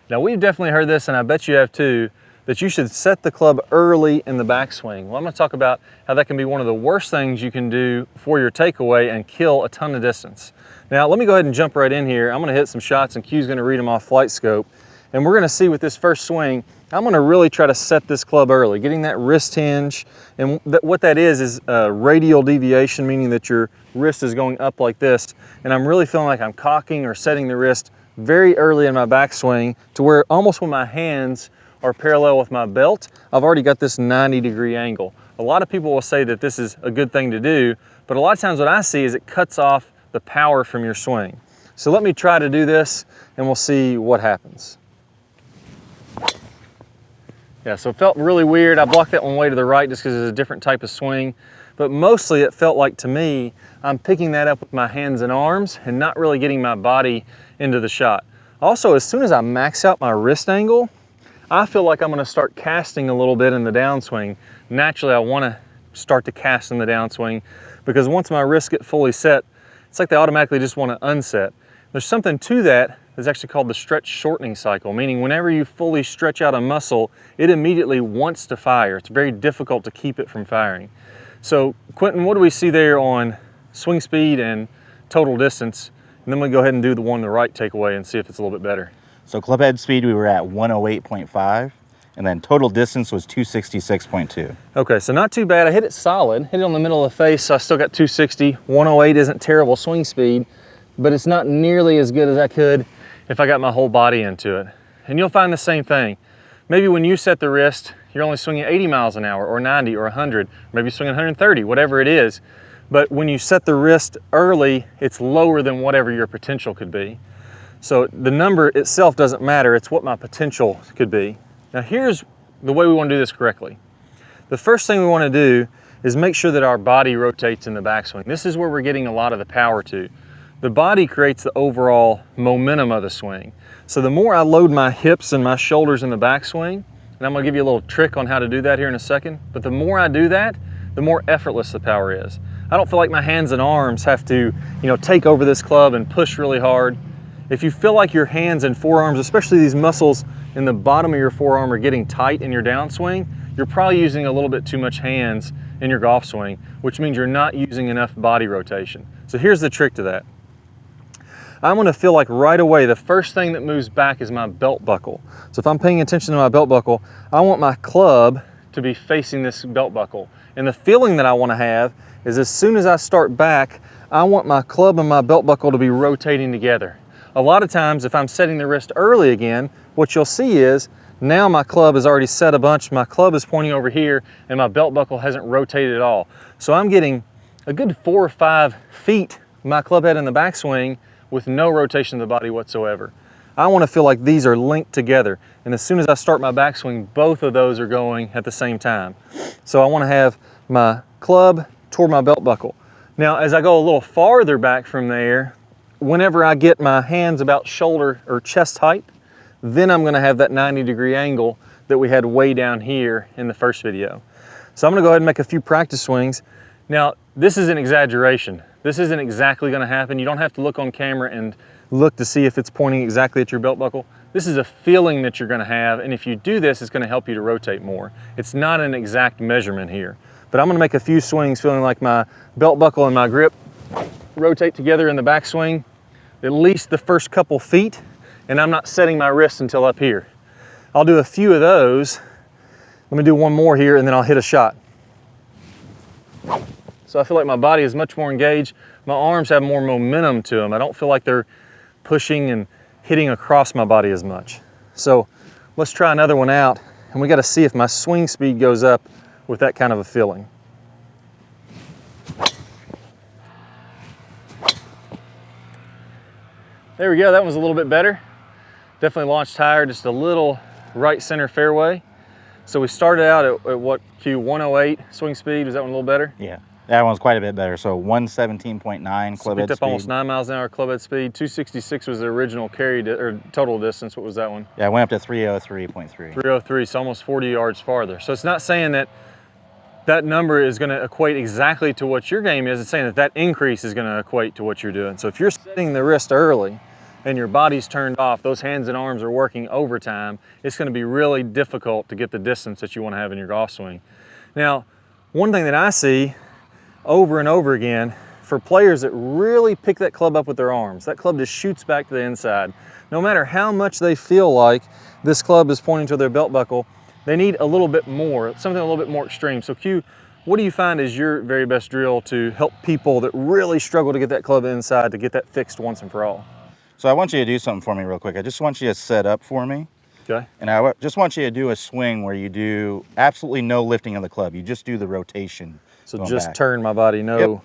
Now we've definitely heard this, and I bet you have too, that you should set the club early in the backswing. Well, I'm gonna talk about how that can be one of the worst things you can do for your takeaway and kill a ton of distance. Now let me go ahead and jump right in here. I'm gonna hit some shots and Q's gonna read them off Flight Scope. And we're gonna see with this first swing, I'm gonna really try to set this club early, getting that wrist hinge. And what that is radial deviation, meaning that your wrist is going up like this. And I'm really feeling like I'm cocking or setting the wrist very early in my backswing to where almost when my hands are parallel with my belt, I've already got this 90-degree angle. A lot of people will say that this is a good thing to do, but a lot of times what I see is it cuts off the power from your swing. So let me try to do this and we'll see what happens. Yeah, so it felt really weird. I blocked that one way to the right just because it's a different type of swing. But mostly it felt like to me, I'm picking that up with my hands and arms and not really getting my body into the shot. Also, as soon as I max out my wrist angle, I feel like I'm gonna start casting a little bit in the downswing. Naturally, I wanna start to cast in the downswing because once my wrists get fully set, it's like they automatically just wanna unset. There's something to that that's actually called the stretch shortening cycle, meaning whenever you fully stretch out a muscle, it immediately wants to fire. It's very difficult to keep it from firing. So Quentin, what do we see there on swing speed and total distance? And then we go ahead and do the one on the right takeaway and see if it's a little bit better. So club head speed, we were at 108.5, and then total distance was 266.2. Okay, so not too bad. I hit it solid, hit it on the middle of the face, so I still got 260. 108 isn't terrible swing speed, but it's not nearly as good as I could if I got my whole body into it. And you'll find the same thing. Maybe when you set the wrist, you're only swinging 80 miles an hour or 90 or 100, maybe swinging 130, whatever it is. But when you set the wrist early, it's lower than whatever your potential could be. So the number itself doesn't matter, it's what my potential could be. Now here's the way we want to do this correctly. The first thing we want to do is make sure that our body rotates in the backswing. This is where we're getting a lot of the power to. The body creates the overall momentum of the swing. So the more I load my hips and my shoulders in the backswing, and I'm gonna give you a little trick on how to do that here in a second, but the more I do that, the more effortless the power is. I don't feel like my hands and arms have to, take over this club and push really hard. If you feel like your hands and forearms, especially these muscles in the bottom of your forearm are getting tight in your downswing, you're probably using a little bit too much hands in your golf swing, which means you're not using enough body rotation. So here's the trick to that. I'm gonna feel like right away, the first thing that moves back is my belt buckle. So if I'm paying attention to my belt buckle, I want my club to be facing this belt buckle. And the feeling that I wanna have is as soon as I start back, I want my club and my belt buckle to be rotating together. A lot of times, if I'm setting the wrist early again, what you'll see is now my club is already set a bunch, my club is pointing over here, and my belt buckle hasn't rotated at all. So I'm getting a good 4 or 5 feet my club head in the backswing with no rotation of the body whatsoever. I want to feel like these are linked together. And as soon as I start my backswing, both of those are going at the same time. So I want to have my club toward my belt buckle. Now, as I go a little farther back from there, whenever I get my hands about shoulder or chest height, then I'm going to have that 90-degree angle that we had way down here in the first video. So I'm going to go ahead and make a few practice swings. Now, this is an exaggeration. This isn't exactly going to happen. You don't have to look on camera and look to see if it's pointing exactly at your belt buckle. This is a feeling that you're going to have, and if you do this, it's going to help you to rotate more. It's not an exact measurement here, but I'm going to make a few swings feeling like my belt buckle and my grip rotate together in the backswing, at least the first couple feet, and I'm not setting my wrist until up here. I'll do a few of those. Let me do one more here, and then I'll hit a shot. So I feel like my body is much more engaged. My arms have more momentum to them. I don't feel like they're pushing and hitting across my body as much. So let's try another one out, and we got to see if my swing speed goes up with that kind of a feeling. There we go, that was a little bit better. Definitely launched higher, just a little right center fairway. So we started out at what, Q, 108 swing speed? Was that one a little better? Yeah, that one's quite a bit better. So 117.9 club head Picked up speed. almost 9 miles an hour club head speed. 266 was the original or total distance. What was that one? Yeah, I went up to 303.3. 303, so almost 40 yards farther. So it's not saying that that number is going to equate exactly to what your game is. It's saying that that increase is going to equate to what you're doing. So if you're setting the wrist early, and your body's turned off, those hands and arms are working overtime, it's going to be really difficult to get the distance that you want to have in your golf swing. Now, one thing that I see over and over again for players that really pick that club up with their arms, that club just shoots back to the inside. No matter how much they feel like this club is pointing to their belt buckle, they need a little bit more, something a little bit more extreme. So Q, what do you find is your very best drill to help people that really struggle to get that club inside, to get that fixed once and for all? So I want you to do something for me real quick. I just want you to set up for me. Okay. And I just want you to do a swing where you do absolutely no lifting of the club. You just do the rotation. So just turn my body, no. Yep.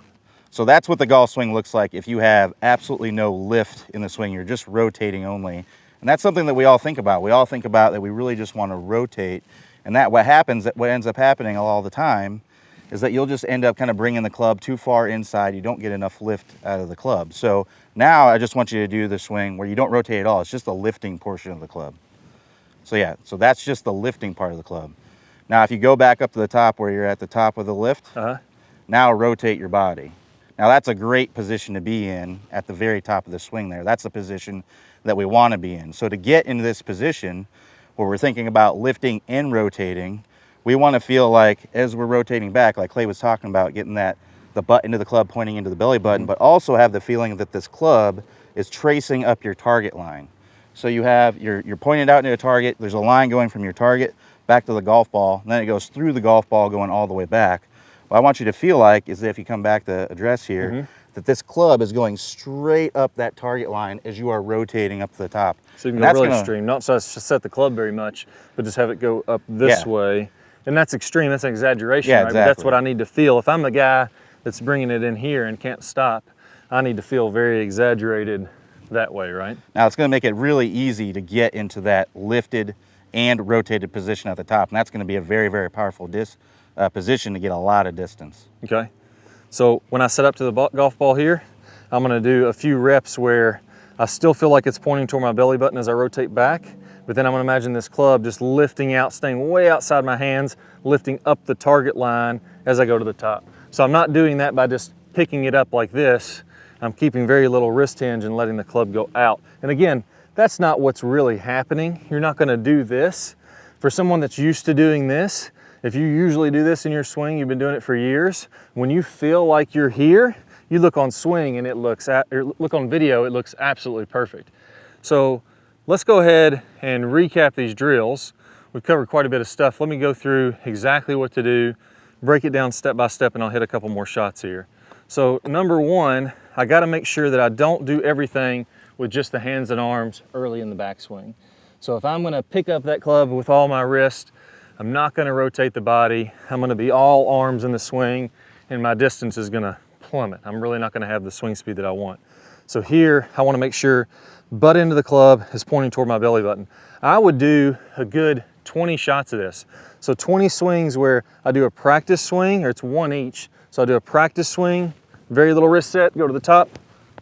So that's what the golf swing looks like if you have absolutely no lift in the swing. You're just rotating only. And that's something that we all think about. We all think about that we really just want to rotate. And that what ends up happening all the time is that you'll just end up kind of bringing the club too far inside. You don't get enough lift out of the club. So now I just want you to do the swing where you don't rotate at all. It's just the lifting portion of the club. So yeah, so that's just the lifting part of the club. Now if you go back up to the top where you're at the top of the lift, now rotate your body. Now that's a great position to be in at the very top of the swing there. That's the position that we want to be in. So to get into this position where we're thinking about lifting and rotating, we want to feel like as we're rotating back, like Clay was talking about, getting the butt into the club pointing into the belly button, but also have the feeling that this club is tracing up your target line. So you have, you're pointing out into a target, there's a line going from your target back to the golf ball, and then it goes through the golf ball going all the way back. What I want you to feel like is that if you come back to address here, that this club is going straight up that target line as you are rotating up to the top. So you can go really extreme, not just set the club very much, but just have it go up this way. And that's extreme, that's an exaggeration, right? Exactly. But that's what I need to feel. If I'm the guy that's bringing it in here and can't stop, I need to feel very exaggerated that way, right? Now it's going to make it really easy to get into that lifted and rotated position at the top. And that's going to be a very, very powerful position to get a lot of distance. Okay. So when I set up to the golf ball here, I'm going to do a few reps where I still feel like it's pointing toward my belly button as I rotate back, but then I'm going to imagine this club just lifting out, staying way outside my hands, lifting up the target line as I go to the top. So I'm not doing that by just picking it up like this. I'm keeping very little wrist hinge and letting the club go out. And again, that's not what's really happening. You're not going to do this. For someone that's used to doing this, if you usually do this in your swing, you've been doing it for years, when you feel like you're here, you look on swing and look on video, it looks absolutely perfect. So let's go ahead and recap these drills. We've covered quite a bit of stuff. Let me go through exactly what to do, break it down step by step, and I'll hit a couple more shots here. So number one, I gotta make sure that I don't do everything with just the hands and arms early in the backswing. So if I'm gonna pick up that club with all my wrist, I'm not gonna rotate the body. I'm gonna be all arms in the swing, and my distance is gonna plummet. I'm really not gonna have the swing speed that I want. So here, I wanna make sure butt into the club is pointing toward my belly button. I would do a good 20 shots of this. So 20 swings where I do a practice swing, or it's one each. So I do a practice swing, very little wrist set, go to the top,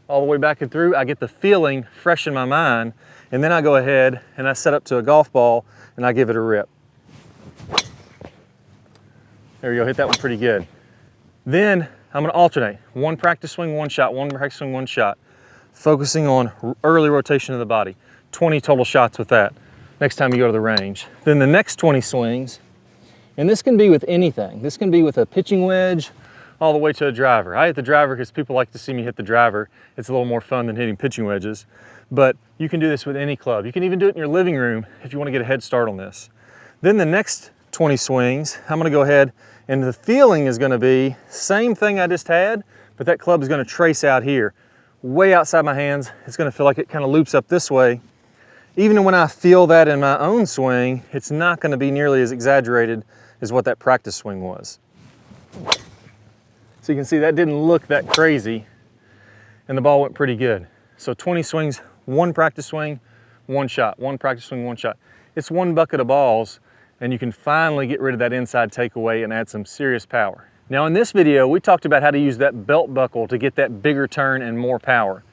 all the way back and through. I get the feeling fresh in my mind, and then I go ahead and I set up to a golf ball and I give it a rip. There you go, hit that one pretty good. Then I'm gonna alternate. One practice swing, one shot, one practice swing, one shot. Focusing on early rotation of the body. 20 total shots with that next time you go to the range. Then the next 20 swings, and this can be with anything. This can be with a pitching wedge all the way to a driver. I hit the driver because people like to see me hit the driver. It's a little more fun than hitting pitching wedges. But you can do this with any club. You can even do it in your living room if you want to get a head start on this. Then the next 20 swings, I'm gonna go ahead, and the feeling is gonna be same thing I just had, but that club is gonna trace out here, way outside my hands. It's gonna feel like it kind of loops up this way. Even when I feel that in my own swing, it's not gonna be nearly as exaggerated as what that practice swing was. So you can see that didn't look that crazy, and the ball went pretty good. So 20 swings, one practice swing, one shot, one practice swing, one shot. It's one bucket of balls, and you can finally get rid of that inside takeaway and add some serious power. Now in this video, we talked about how to use that belt buckle to get that bigger turn and more power.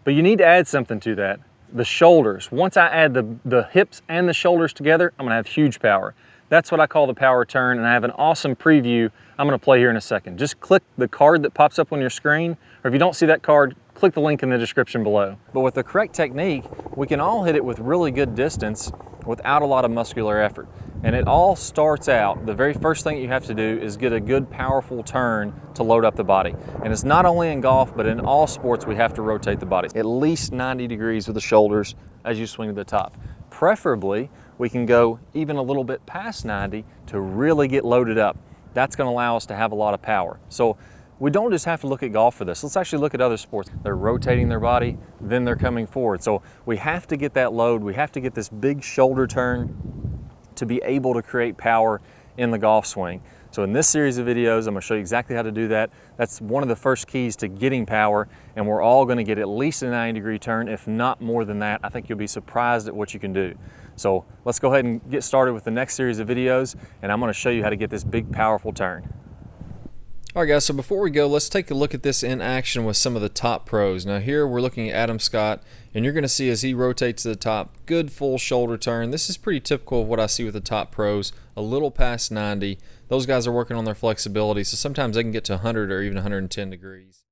But you need to add something to that, the shoulders. Once I add the hips and the shoulders together, I'm gonna have huge power. That's what I call the power turn, and I have an awesome preview I'm gonna play here in a second. Just click the card that pops up on your screen, or if you don't see that card, click the link in the description below. But with the correct technique, we can all hit it with really good distance without a lot of muscular effort. And it all starts out, the very first thing you have to do is get a good powerful turn to load up the body. And it's not only in golf, but in all sports we have to rotate the body. At least 90 degrees with the shoulders as you swing to the top. Preferably, we can go even a little bit past 90 to really get loaded up. That's gonna allow us to have a lot of power. So we don't just have to look at golf for this. Let's actually look at other sports. They're rotating their body, then they're coming forward. So we have to get that load. We have to get this big shoulder turn to be able to create power in the golf swing. So in this series of videos, I'm gonna show you exactly how to do that. That's one of the first keys to getting power, and we're all gonna get at least a 90-degree turn, if not more than that. I think you'll be surprised at what you can do. So let's go ahead and get started with the next series of videos, and I'm gonna show you how to get this big, powerful turn. All right, guys, so before we go, let's take a look at this in action with some of the top pros. Now here we're looking at Adam Scott, and you're gonna see as he rotates to the top, good full shoulder turn. This is pretty typical of what I see with the top pros, a little past 90. Those guys are working on their flexibility, so sometimes they can get to 100 or even 110 degrees.